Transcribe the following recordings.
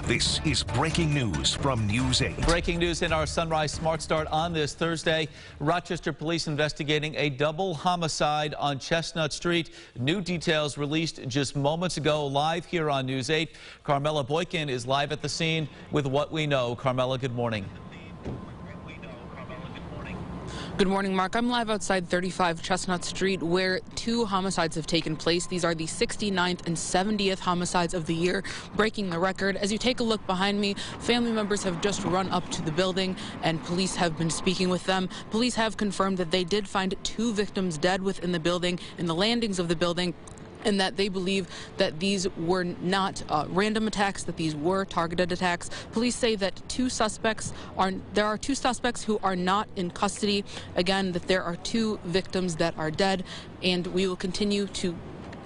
This is breaking news from News 8. Breaking news in our Sunrise Smart Start on this Thursday. Rochester police investigating a double homicide on Chestnut Street. New details released just moments ago, live here on News 8. Carmela Boykin is live at the scene with what we know. Carmela, good morning. Good morning, Mark. I'm live outside 35 Chestnut Street, where two homicides have taken place. These are the 69th and 70th homicides of the year, breaking the record. As you take a look behind me, family members have just run up to the building, and police have been speaking with them. Police have confirmed that they did find two victims dead within the building, in the landings of the building, and that they believe that these were not random attacks, that these were targeted attacks. Police say that there are two suspects who are not in custody. Again, that there are two victims that are dead, and we will continue to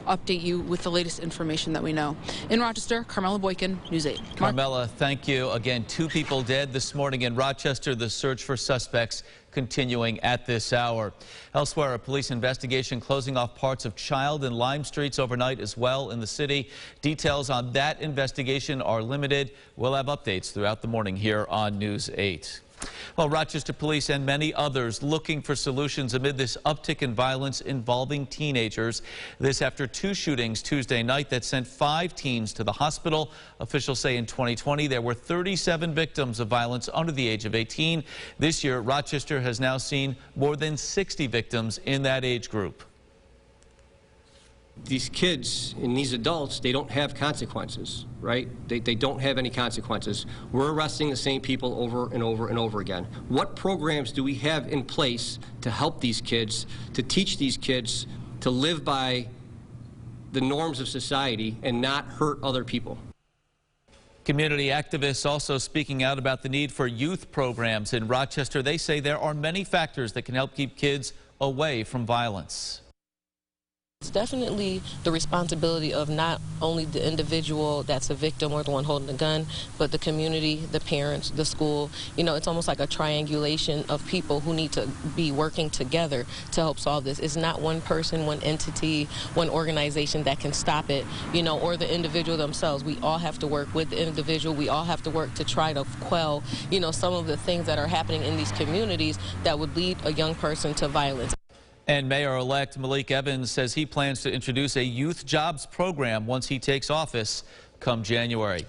update you with the latest information that we know. In Rochester, Carmela Boykin, News 8. Mark? Carmela, thank you. Again, two people dead this morning in Rochester. The search for suspects continuing at this hour. Elsewhere, a police investigation closing off parts of Child and Lime Streets overnight as well in the city. Details on that investigation are limited. We'll have updates throughout the morning here on News 8. Well, Rochester police and many others looking for solutions amid this uptick in violence involving teenagers. This after two shootings Tuesday night that sent 5 teens to the hospital. Officials say in 2020 there were 37 victims of violence under the age of 18. This year, Rochester has now seen more than 60 victims in that age group. These kids and these adults, they don't have consequences, right? They don't have any consequences. We're arresting the same people over and over and over again. What programs do we have in place to help these kids, to teach these kids to live by the norms of society and not hurt other people? Community activists also speaking out about the need for youth programs in Rochester. They say there are many factors that can help keep kids away from violence. It's definitely the responsibility of not only the individual that's a victim or the one holding the gun, but the community, the parents, the school. You know, it's almost like a triangulation of people who need to be working together to help solve this. It's not one person, one entity, one organization that can stop it, you know, or the individual themselves. We all have to work with the individual. We all have to work to try to quell, you know, some of the things that are happening in these communities that would lead a young person to violence. And Mayor-elect Malik Evans says he plans to introduce a youth jobs program once he takes office come January.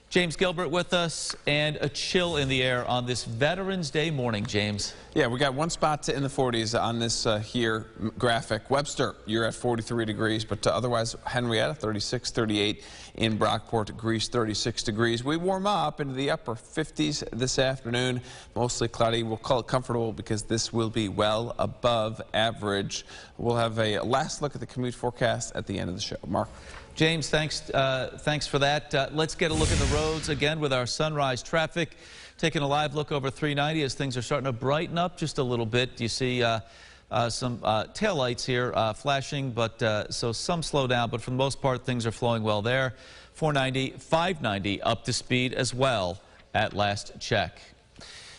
James Gilbert with us, and a chill in the air on this Veterans Day morning, James. Yeah, we got one spot in the 40s on this here graphic. Webster, you're at 43 degrees, but otherwise Henrietta, 36, 38. In Brockport, Greece, 36 degrees. We warm up into the upper 50s this afternoon. Mostly cloudy. We'll call it comfortable because this will be well above average. We'll have a last look at the commute forecast at the end of the show. Mark? James, thanks for that. Let's get a look at the roads again with our sunrise traffic. Taking a live look over 390 as things are starting to brighten up just a little bit. You see some taillights here flashing, but so some slow down, but for the most part things are flowing well there. 490, 590 up to speed as well at last check.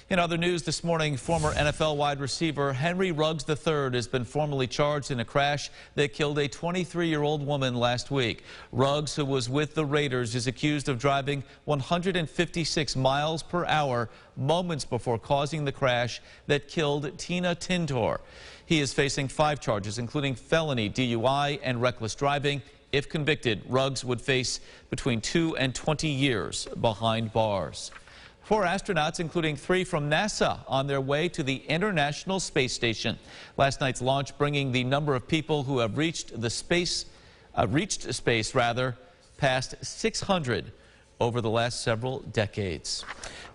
In other news this morning, former NFL wide receiver Henry Ruggs III has been formally charged in a crash that killed a 23-year-old woman last week. Ruggs, who was with the Raiders, is accused of driving 156 miles per hour moments before causing the crash that killed Tina Tintor. He is facing 5 charges, including felony DUI and reckless driving. If convicted, Ruggs would face between 2 and 20 years behind bars. 4 astronauts, including 3 from NASA, on their way to the International Space Station. Last night's launch bringing the number of people who have reached space past 600 over the last several decades.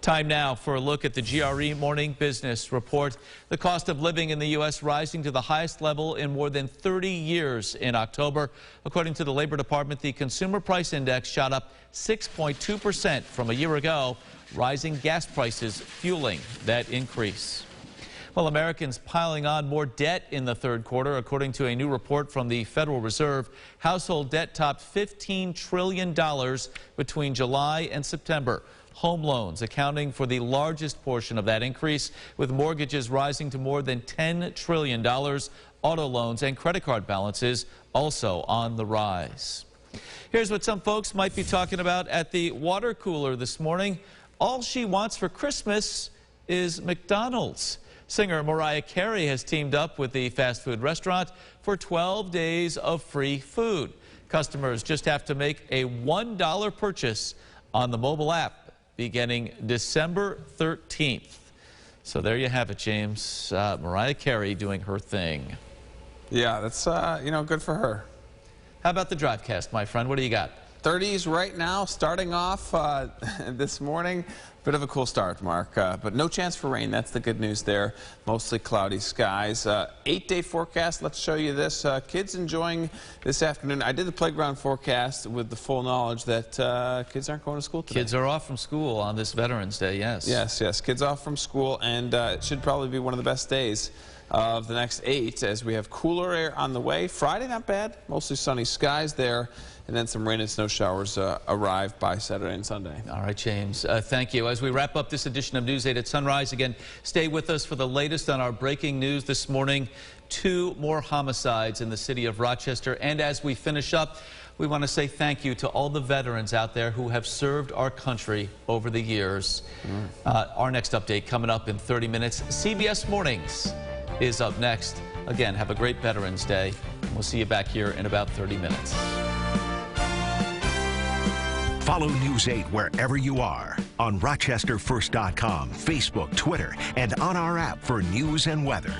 Time now for a look at the GRE Morning Business Report. The cost of living in the U.S. rising to the highest level in more than 30 years in October. According to the Labor Department, the Consumer Price Index shot up 6.2% from a year ago. Rising gas prices fueling that increase. Well, Americans piling on more debt in the third quarter. According to a new report from the Federal Reserve, household debt topped $15 trillion between July and September. Home loans accounting for the largest portion of that increase, with mortgages rising to more than $10 trillion. Auto loans and credit card balances also on the rise. Here's what some folks might be talking about at the water cooler this morning. All she wants for Christmas is McDonald's. Singer Mariah Carey has teamed up with the fast food restaurant for 12 days of free food. Customers just have to make a $1 purchase on the mobile app beginning December 13th. So there you have it, James. Mariah Carey doing her thing. Yeah, that's, good for her. How about the Drivecast, my friend? What do you got? 30s right now, starting off this morning. Bit of a cool start, Mark, but no chance for rain. That's the good news there. Mostly cloudy skies. 8-day forecast. Let's show you this. Kids enjoying this afternoon. I did the playground forecast with the full knowledge that kids aren't going to school today. Kids are off from school on this Veterans Day, yes. Yes. Kids off from school, and it should probably be one of the best days of the next 8 as we have cooler air on the way. Friday, not bad. Mostly sunny skies there. And then some rain and snow showers arrive by Saturday and Sunday. All right, James. Thank you. As we wrap up this edition of News 8 at Sunrise, again, stay with us for the latest on our breaking news this morning. 2 more homicides in the city of Rochester. And as we finish up, we want to say thank you to all the veterans out there who have served our country over the years. Our next update coming up in 30 minutes. CBS Mornings is up next. Again, have a great Veterans Day. We'll see you back here in about 30 minutes. Follow News 8 wherever you are on RochesterFirst.com, Facebook, Twitter, and on our app for news and weather.